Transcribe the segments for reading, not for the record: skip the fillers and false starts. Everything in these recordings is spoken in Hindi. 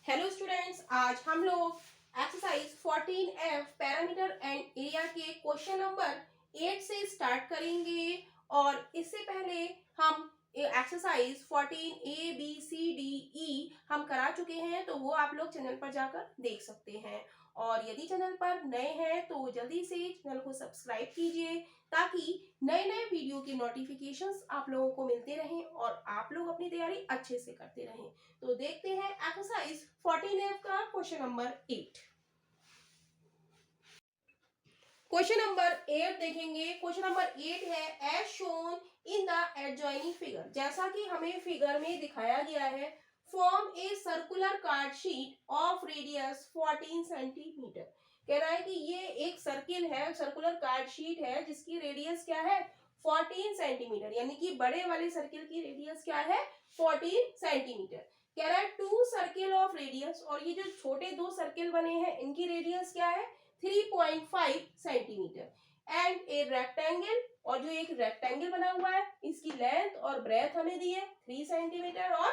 हेलो स्टूडेंट्स, आज हम लोग exercise 14F parameter and area के क्वेश्चन नंबर 8 से स्टार्ट करेंगे। और इससे पहले हम exercise 14A B C D E हम करा चुके हैं, तो वो आप लोग चैनल पर जाकर देख सकते हैं। और यदि चैनल पर नए हैं तो जल्दी से चैनल को सब्सक्राइब कीजिए ताकि नए नए वीडियो की नोटिफिकेशंस आप लोगों को मिलते रहें और आप लोग अपनी तैयारी अच्छे से करते रहें। तो देखते हैं एक्सरसाइज 14F का क्वेश्चन नंबर 8। क्वेश्चन नंबर 8 देखेंगे। क्वेश्चन नंबर 8 है as shown in the adjoining figure. जैसा कि हमें फिगर में दिखाया गया है, form a circular card sheet of radius 14 centimetre. कह रहा है कि ये एक सर्किल है, सर्कुलर कार्ड शीट है जिसकी रेडियस क्या है 14 सेंटीमीटर, यानी कि बड़े वाले सर्किल की रेडियस क्या है 14 सेंटीमीटर। कह रहा है टू सर्किल ऑफ रेडियस, और ये जो छोटे दो सर्किल बने हैं इनकी रेडियस क्या है 3.5 सेंटीमीटर एंड ए रेक्टेंगल, और जो एक रेक्टेंगल बना हुआ है इसकी लेंथ और ब्रेथ हमें दी है 3 सेंटीमीटर और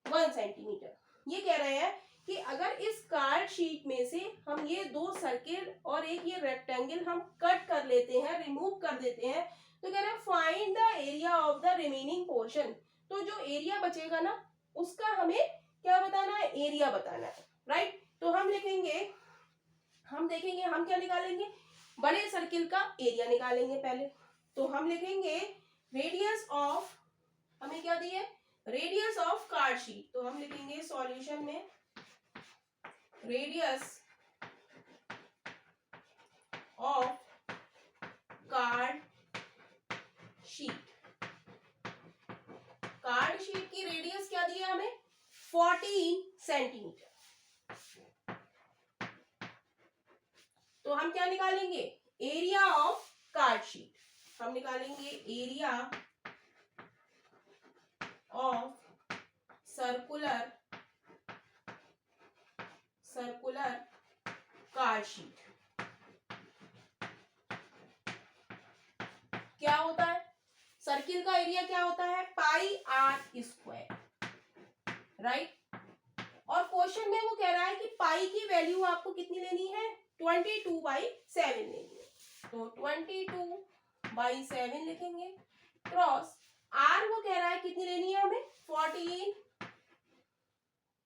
1 सेंटीमीटर। ये कह रहे हैं कि अगर इस कार्ड शीट में से हम ये दो सर्किल और एक ये रेक्टेंगल हम कट कर लेते हैं, रिमूव कर देते हैं, तो कह रहे हैं find the area of the remaining portion. तो जो एरिया बचेगा ना उसका हमें क्या बताना है, एरिया बताना है, राइट। तो हम लिखेंगे, हम देखेंगे हम क्या निकालेंगे, बड़े सर्किल का एरिया निकालेंगे पहले। तो हम लिखेंगे रेडियस ऑफ, हमें क्या दी है रेडियस ऑफ कार्ड शीट, तो हम लिखेंगे सॉल्यूशन में radius of card sheet. Card sheet की रेडियस क्या दी है हमें 14 सेंटीमीटर। तो हम क्या निकालेंगे एरिया ऑफ कार्ड शीट, हम निकालेंगे area of circular card sheet. क्या होता है सर्किल का एरिया, क्या होता है पाई आर स्क्वायर, राइट। और क्वेश्चन में वो कह रहा है कि पाई की वैल्यू आपको कितनी लेनी है 22/7 लेनी है। तो 22/7 लिखेंगे क्रॉस आर, वो कह रहा है कितनी लेनी है हमें 14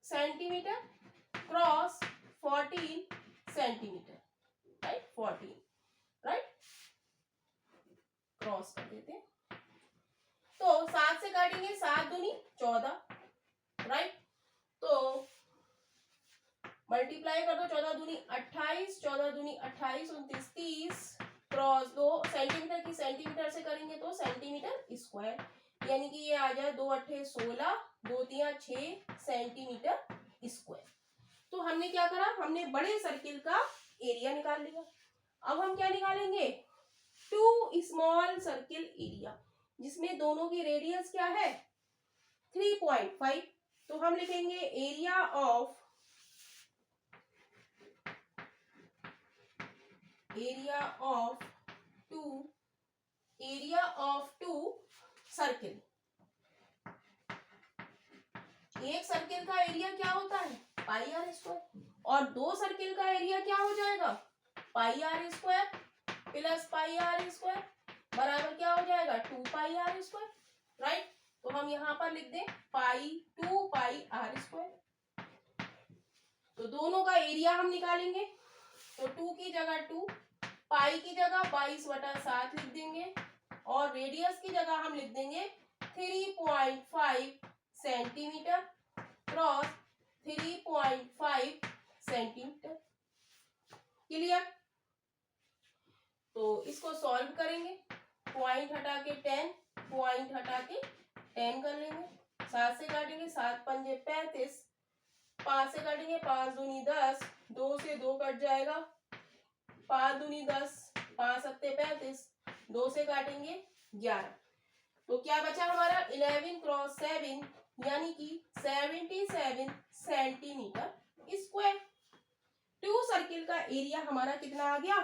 centimetre cross 14 centimetre, right 14, right, cross कर देते हैं। तो 7 से काटेंगे 7 दूनी 14, राइट। तो मल्टीप्लाई कर दो 14 दूनी 28, 14 दूनी 28, 29, 30 क्रॉस 2 सेंटीमीटर की सेंटीमीटर से करेंगे तो सेंटीमीटर स्क्वायर, यानी कि ये आ जाए 2 अट्ठे 16, 2 तिया 6 सेंटीमीटर स्क्वायर। तो हमने क्या करा, हमने बड़े सर्किल का एरिया निकाल लिया। अब हम क्या निकालेंगे टू स्मॉल सर्किल एरिया, जिसमें दोनों की रेडियस क्या है 3.5। तो हम लिखेंगे एरिया ऑफ टू सर्किल। एक सर्किल का एरिया क्या होता है पाई आर स्क्वायर, और दो सर्किल का एरिया क्या हो जाएगा pi r square plus pi r square बराबर क्या हो जाएगा 2 पाई आर स्क्वायर, राइट। तो हम यहाँ पर लिख दें 2 पाई आर स्क्वायर। तो दोनों का एरिया हम निकालेंगे, तो 2 की जगह 2, पाई की जगह 22/7 लिख देंगे, और रेडियस की जगह हम लिख देंगे 3.5 सेंटीमीटर क्रॉस 3.5 सेंटीमीटर। क्लियर। तो इसको सॉल्व करेंगे, पॉइंट हटा के 10, पॉइंट हटा के 10 कर लेंगे। 7 से काटेंगे 7 पंजे 35, 5 से काटेंगे 5 दूनी 10, 2 से 2 कट जाएगा, 5 दूनी 10, 5 सत्ते 35, 2 से काटेंगे 11। तो क्या बचा हमारा 11 क्रॉस 7, यानी कि 77 सेंटीमीटर स्क्वायर। टू सर्किल का एरिया हमारा कितना आ गया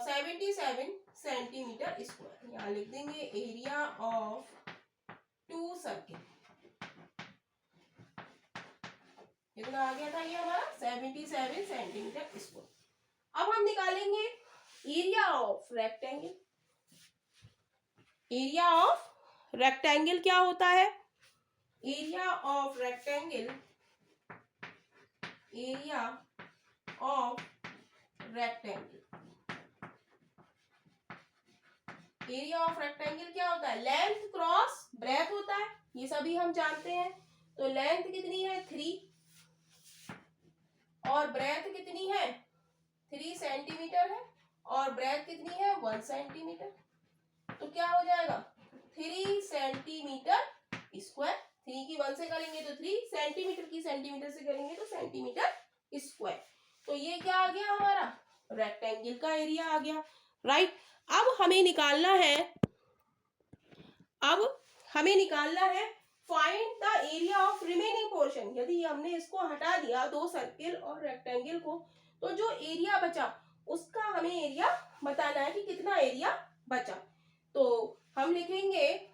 77 सेंटीमीटर स्क्वायर। यहाँ लिख देंगे एरिया ऑफ टू सर्किल कितना आ गया था ये हमारा 77 सेंटीमीटर स्क्वायर। अब हम निकालेंगे area of rectangle. Area of rectangle क्या होता है? Area of rectangle, area of rectangle, area of rectangle क्या होता है? लेंथ क्रॉस ब्रेथ होता है, ये सभी हम जानते हैं। तो लेंथ कितनी है? 3 और ब्रेथ कितनी है? 3 सेंटीमीटर है और ब्रेथ कितनी है? 1 सेंटीमीटर। तो क्या हो जाएगा? 3 सेंटीमीटर स्क्वायर। 3 की 1 से करेंगे तो 3, सेंटीमीटर की सेंटीमीटर से करेंगे तो सेंटीमीटर स्क्वायर। तो ये क्या आ गया हमारा? रेक्टेंगल का एरिया आ गया, राइट। अब हमें निकालना है find the area of remaining portion. यदि हमने इसको हटा दिया, 2 सर्किल और रेक्टेंगल को, तो जो एरिया बचा उसका हमें एरिया बताना है कि कितना एरिया बचा। तो हम लिखेंगे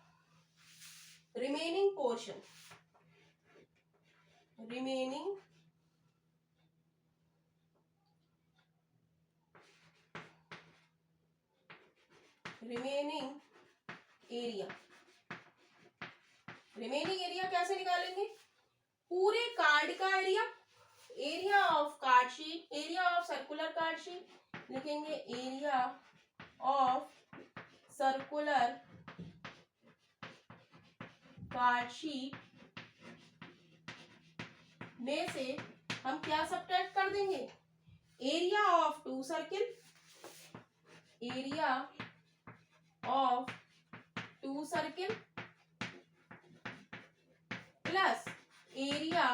remaining portion, remaining area. Remaining area कैसे निकालेंगे? पूरे कार्ड का area, area of card sheet, area of circular card sheet, लिखेंगे area of circular card sheet में से हम क्या सब्ट्रैक्ट कर देंगे? Area of 2 circle, area of 2 circle plus area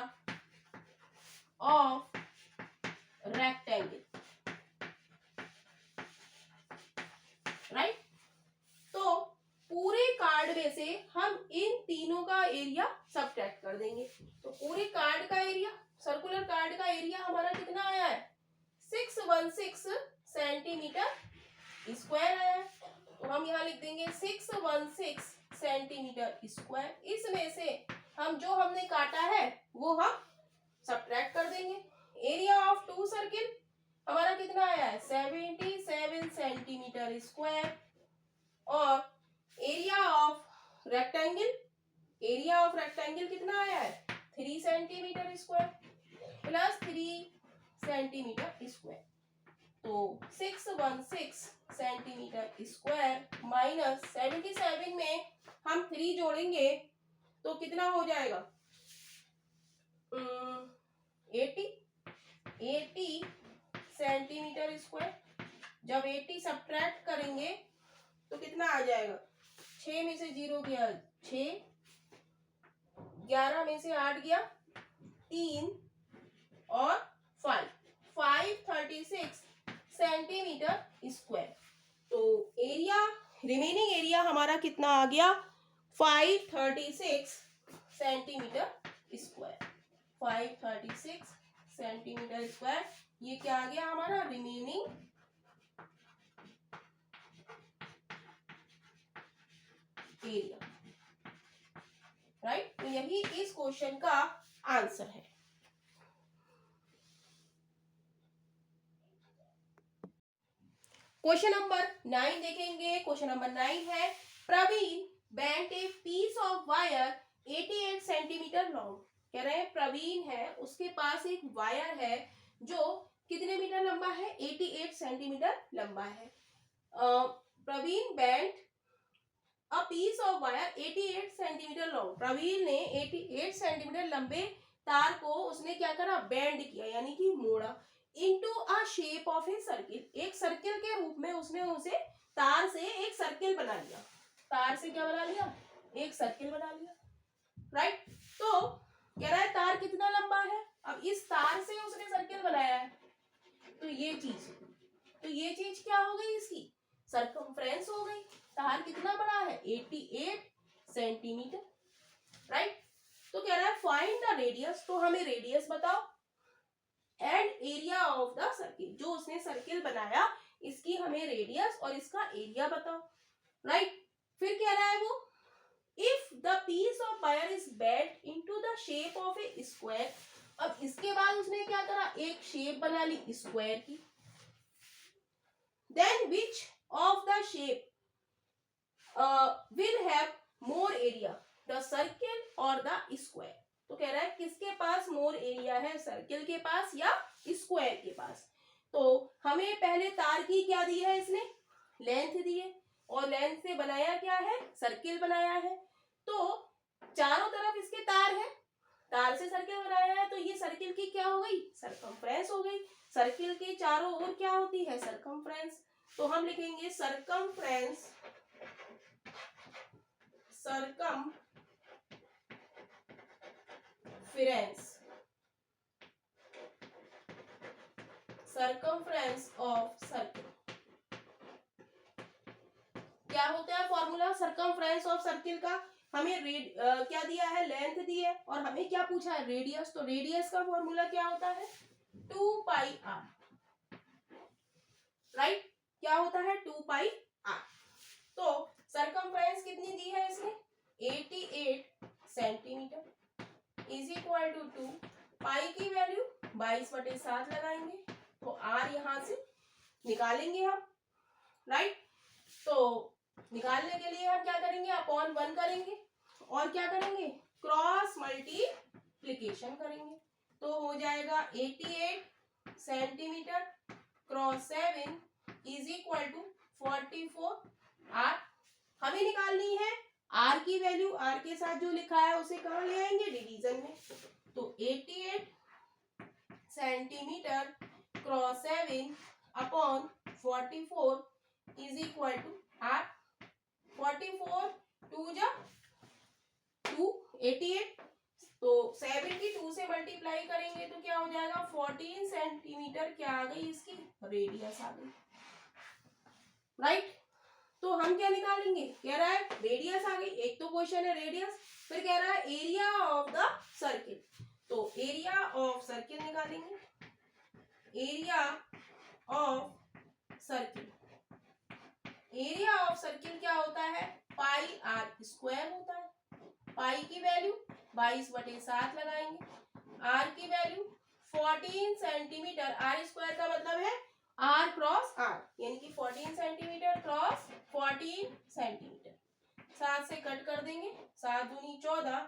of rectangle, right. तो पूरे कार्ड में से हम इन तीनों का एरिया सब्ट्रैक्ट कर देंगे। तो पूरे कार्ड का एरिया, सर्कुलर कार्ड का एरिया हमारा कितना आया है? 616 सेंटीमीटर स्क्वायर आया है। तो हम यहाँ लिख देंगे 616 सेंटीमीटर स्क्वायर। इसमें से हम जो हमने काटा है वो हम सब्ट्रैक्ट कर देंगे। एरिया ऑफ 2 सर्किल हमारा कितना आया है? 77 सेंटीमीटर स्क्वायर। और area of rectangle, area of rectangle कितना आया है? 3 centimetre square plus 3 centimetre square. तो 616 सेंटीमीटर स्क्वायर माइनस 77 में हम 3 जोड़ेंगे तो कितना हो जाएगा? 80 सेंटीमीटर स्क्वायर। जब 80 सब्ट्रैक्ट करेंगे तो कितना आ जाएगा? 6 में से 0 गया 6, 11 में से 8 गया 3 और 536 सेंटीमीटर स्क्वायर। तो एरिया, रिमेनिंग एरिया हमारा कितना आ गया? 536 सेंटीमीटर स्क्वायर। 536 सेंटीमीटर स्क्वायर, ये क्या आ गया हमारा? Remaining area, right. तो यही इस क्वेश्चन का आंसर है। क्वेश्चन नंबर 9 देखेंगे। क्वेश्चन नंबर 9 है Praveen bent a piece of wire 88 centimetre long. कह रहे हैं प्रवीण है, उसके पास एक वायर है जो कितने मीटर लंबा है? 88 सेंटीमीटर लंबा है। Praveen bent a piece of wire 88 centimetre long. Praveen ने 88 सेंटीमीटर लंबे तार को उसने क्या करा? बेंड किया, यानी कि मोड़ा। Into a shape of a circle, एक सर्किल के रूप में उसने उसे तार से एक सर्किल बना लिया। तार से क्या बना लिया? एक सर्किल बना लिया, राइट। तो कह रहा है तार कितना लंबा है? अब इस तार से उसने सर्किल बनाया है, तो ये चीज क्या हो गई? इसकी सर्कमफ्रेंस हो गई। तार कितना बड़ा है? 88 सेंटीमीटर, राइट। तो कह रहा है फाइंड द रेडियस, तो हमें रेडियस बताओ, and area of the circle, जो उसने सर्किल बनाया इसकी हमें रेडियस और इसका एरिया बताओ, राइट। फिर कह रहा है वो if the piece of wire is bent into the shape of a square, अब इसके बाद उसने क्या करा, एक शेप बना ली स्क्वायर की. Then which of the shape will have more area, the circle or the square. तो कह रहा है किसके पास मोर एरिया है, सर्किल के पास या स्क्वायर के पास. तो हमें पहले तार की क्या दी है, इसने लेंथ दी है और लेंथ से बनाया क्या है, सर्किल बनाया है. तो चारों तरफ इसके तार है, तार से सर्किल बनाया है, तो ये सर्किल की क्या हो गई, सरकमफ्रेंस हो गई. सर्किल के चारों ओर क्या होती है, सरकमफ्रेंस. तो हम लिखेंगे सरकमफ्रेंस, circumference of circle. क्या होता है फॉर्मूला circumference of circle का, हमें क्या दिया है, लेंथ दी है और हमें क्या पूछा है, रेडियस. तो रेडियस का फॉर्मूला क्या होता है, 2 पाई r. राइट, क्या होता है, 2 पाई r. तो सरकमफ्रेंस कितनी दी है इसने, 88 सेंटीमीटर इज इक्वल टू 2. पाई की वैल्यू 22/7 लगाएंगे, तो r यहां से निकालेंगे हम. राइट, तो निकालने के लिए हम क्या करेंगे, अपॉन 1 करेंगे और क्या करेंगे, क्रॉस मल्टीप्लिकेशन करेंगे. तो हो जाएगा 88 centimetre cross 7 is equal to 44 r. हमें निकालनी है r की वैल्यू, r के साथ जो लिखा है उसे कहाँ ले आएंगे, डिवीजन में. तो 88 centimetre cross 7 upon 44 is equal to r. 44 2 जा 2, 88. तो 7 की 2 से मल्टीप्लाई करेंगे तो क्या हो जाएगा, 14 सेंटीमीटर क्या आ गई, इसकी रेडियस आ गई. राइट, तो हम क्या निकालेंगे, कह रहा है रेडियस आ गई. एक तो क्वेश्चन है रेडियस, फिर कह रहा है एरिया ऑफ द सर्किल. तो एरिया ऑफ सर्किल निकालेंगे. Area of circle, area of circle क्या होता है, पाई r स्क्वायर होता है. पाई की वैल्यू 22/7 लगाएंगे, r की वैल्यू 14 सेंटीमीटर. r स्क्वायर का मतलब है r क्रॉस r, यानी कि 14 सेंटीमीटर क्रॉस 14 सेंटीमीटर. 7 से कट कर देंगे, 7 दूनी 14,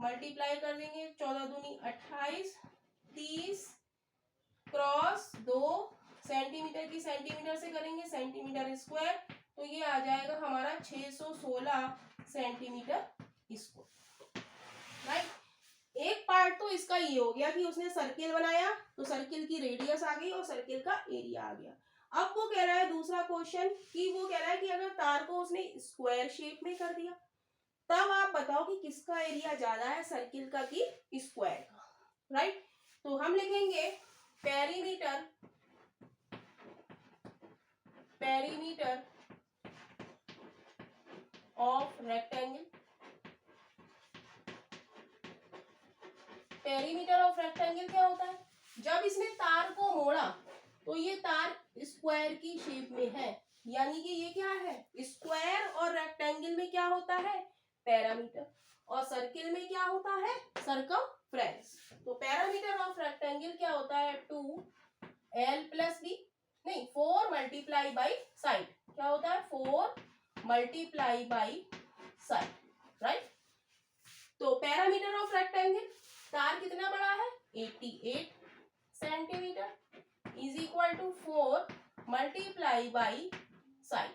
मल्टीप्लाई कर देंगे, 14 दूनी 28, 30 क्रॉस 2 सेंटीमीटर की सेंटीमीटर से करेंगे सेंटीमीटर स्क्वायर, तो ये आ जाएगा हमारा 616 सेंटीमीटर स्क्वायर. राइट, एक पार्ट तो इसका ये हो गया कि उसने सर्किल बनाया तो सर्किल की रेडियस आ गई और सर्किल का एरिया आ गया. अब वो कह रहा है दूसरा क्वेश्चन कि वो कह रहा है कि अगर तार को उसने स्क्वायर शेप में कर दिया, तब आप बताओ कि किसका एरिया ज्यादा है, सर्किल का कि स्क्वायर का. राइट, तो हम लिखेंगे perimeter, perimeter of rectangle. Perimeter of rectangle क्या होता है, जब इसने तार को मोड़ा तो ये तार स्क्वायर की शेप में है, यानी कि ये क्या है, स्क्वायर. और रेक्टेंगल में क्या होता है, पैरामीटर. और सर्किल में क्या होता है, सरकमफ्रेंस. तो पैरामीटर ऑफ रेक्टेंगल क्या होता है, 2l प्लस बी, नहीं 4 मल्टीप्लाई बाई साइड. क्या होता है, 4 मल्टीप्लाई बाई साइड. राइट, तो पैरामीटर ऑफ रेक्टेंगल, तार कितना बड़ा है, 88 centimetre is equal to 4 multiply by side.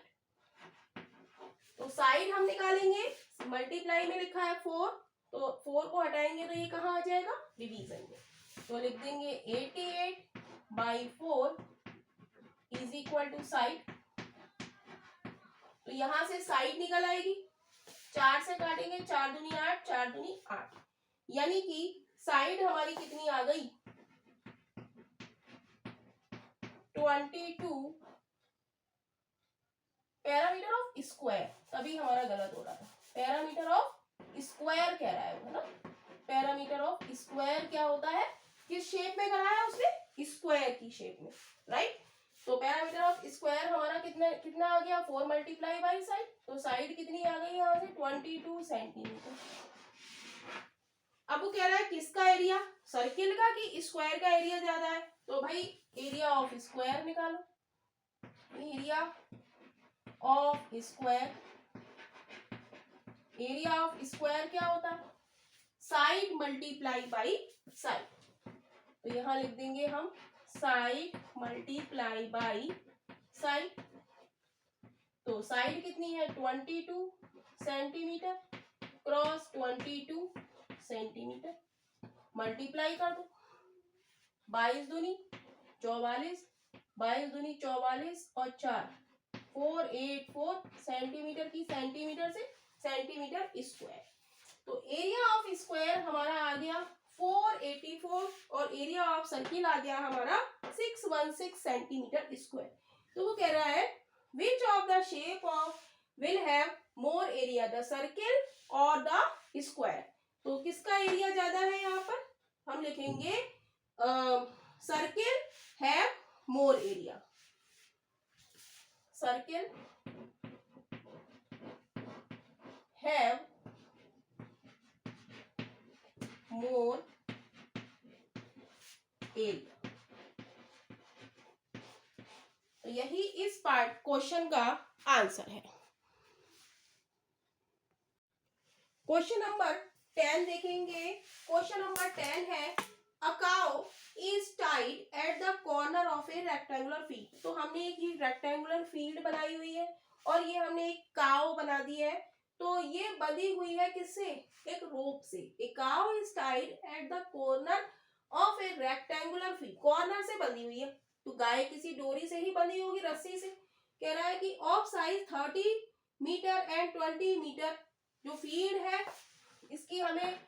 तो साइड हम निकालेंगे, मल्टीप्लाई में लिखा है 4, तो 4 को हटाएंगे तो ये कहाँ आ जाएगा, डिवीजन में. तो लिख देंगे 88 by 4 is equal to side. तो यहां से साइड निकल आएगी, 4 से काटेंगे, 4 दूनी 8, 4 दूनी 8, यानी कि साइड हमारी कितनी आ गई, 22. पैरामीटर ऑफ स्क्वायर, तभी हमारा गलत हो रहा था, पैरामीटर ऑफ स्क्वायर कह रहा है वो, है ना. पैरामीटर ऑफ स्क्वायर क्या होता है, किस शेप में करा है उसने, स्क्वायर की शेप में. राइट, तो पैरामीटर ऑफ स्क्वायर हमारा कितना कितना आ गया, 4 मल्टीप्लाई बाई साइड. तो साइड कितनी आ गई यहाँ से, 22 सेंटीमीटर. अब वो कह रहा है किसका एरिया, सर्किल का कि स्क्वायर का एरिया ज्यादा है, तो भाई एरिया ऑफ स्क्वायर निकालो, area of square, area of square क्या होता है, साइड मल्टीप्लाई बाई साइड, तो यहां लिख देंगे हम साइड मल्टीप्लाई बाई साइड, तो साइड कितनी है 22 सेंटीमीटर क्रॉस 22 सेंटीमीटर, मल्टीप्लाई कर दो, 22 दूनी 44, 22 दूनी 44 और 4 484 सेंटीमीटर की सेंटीमीटर से सेंटीमीटर स्क्वायर, तो एरिया ऑफ स्क्वायर हमारा आ गया 484 और एरिया ऑफ सर्किल आ गया हमारा 616 सेंटीमीटर स्क्वायर। तो वो कह रहा है विच of the shape of will have more area, the circle और द स्क्वायर, तो किसका एरिया ज्यादा है, यहाँ पर हम लिखेंगे circle have more area, circle have more area, तो यही इस पार्ट क्वेश्चन का आंसर है। क्वेश्चन नंबर 10 देखेंगे, क्वेश्चन नंबर 10 है a cow is tied at the corner of A rectangular field, तो हमने एक ये रेक्टेंगुलर फील्ड बनाई हुई है और ये हमने एक काउ बना दी है, तो ये बंधी हुई है किससे, एक रोप से, a cow is tied at the corner of A rectangular field, corner से बंधी हुई है, तो गाय किसी डोरी से ही बंधी होगी, रस्सी से, कह रहा है कि of size 30 metre and 20 metre, जो फील्ड है इसकी हमें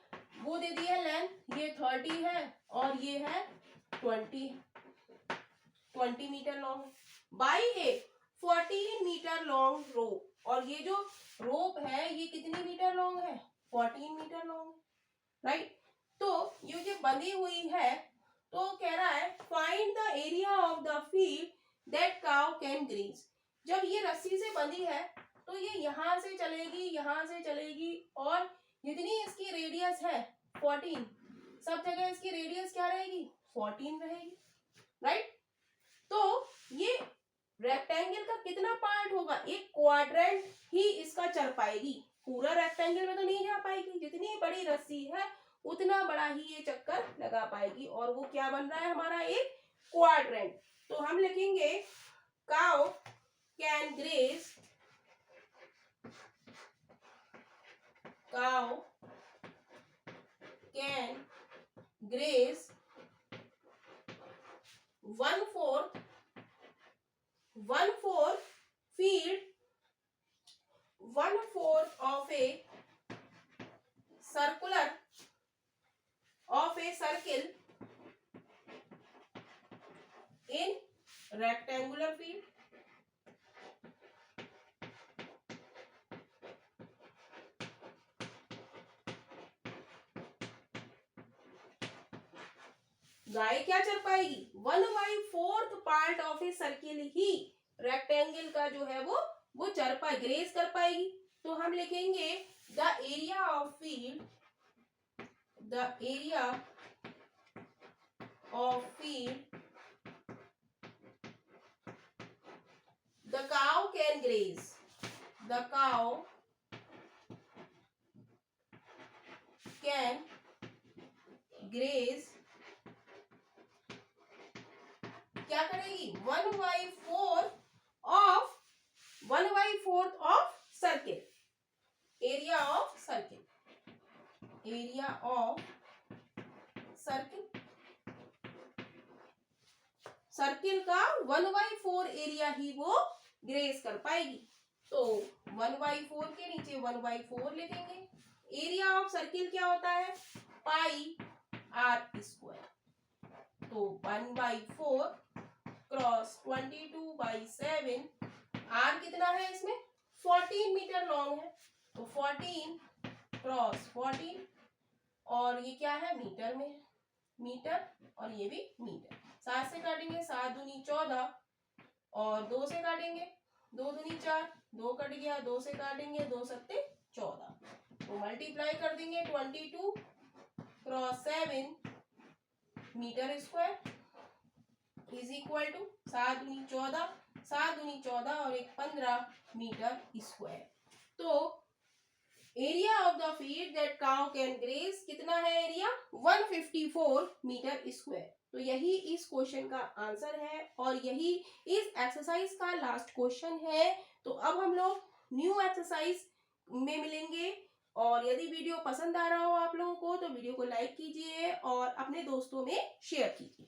वो दे दी है लेंथ, ये 30 है और ये है 20 metre long, by a 14 metre long rope, और ये जो रोप है ये कितनी मीटर लॉन्ग है 14 मीटर लॉन्ग, राइट, तो ये जो बंधी हुई है, तो कह रहा है find the area of the field that cow can graze, जब ये रस्सी से बंधी है तो ये यहां से चलेगी और जितनी इसकी रेडियस है 14, सब जगह इसकी रेडियस क्या रहेगी 14 रहेगी, राइट, तो ये रेक्टेंगल का कितना पार्ट होगा, एक क्वाड्रेंट ही इसका चल पाएगी, पूरा रेक्टेंगल में तो नहीं जा पाएगी, जितनी बड़ी रस्सी है उतना बड़ा ही ये चक्कर लगा पाएगी, और वो क्या बन रहा है हमारा एक क्वाड्रेंट, तो हम लिखेंगे cow can graze, cow can graze 1/4 field, 1/4 of a circle in rectangular field, गाय क्या चल पाएगी 1/4 part of a circle he rectangle का जो है वो चल पाए ग्रेज कर पाएगी, तो हम लिखेंगे the area of field, the area of field the cow can graze, the cow can graze, क्या करेगी 1/4 of circle, area of circle, area of circle, circle का 1/4 एरिया ही वो ग्रेज कर पाएगी, तो 1/4 के नीचे 1/4 लिखेंगे, एरिया ऑफ सर्किल क्या होता है पाई आर स्क्वायर, तो 1/4 क्रॉस 22/7, आर कितना है इसमें 14 मीटर लॉन्ग है, तो 14 क्रॉस 14, और ये क्या है मीटर में है, मीटर, और ये भी मीटर, 7 से काटेंगे 7 दूनी 14 और 2 से काटेंगे 2 दूनी 4, 2 कट गया, 2 से काटेंगे 2 सत्ते 14, तो मल्टीप्लाई कर देंगे 22 cross 7 metre square is equal to 7 दूनी 14, 7 दूनी 14 और 1 15 मीटर स्क्वायर। तो area of the field that cow can graze कितना है एरिया? 154 metre square. तो यही इस क्वेश्चन का आंसर है और यही इस एक्सरसाइज का लास्ट क्वेश्चन है। तो अब हम लोग न्यू एक्सरसाइज में मिलेंगे और यदि वीडियो पसंद आ रहा हो आप लोगों को तो वीडियो को लाइक कीजिए और अपने दोस्तों में शेयर कीजिए।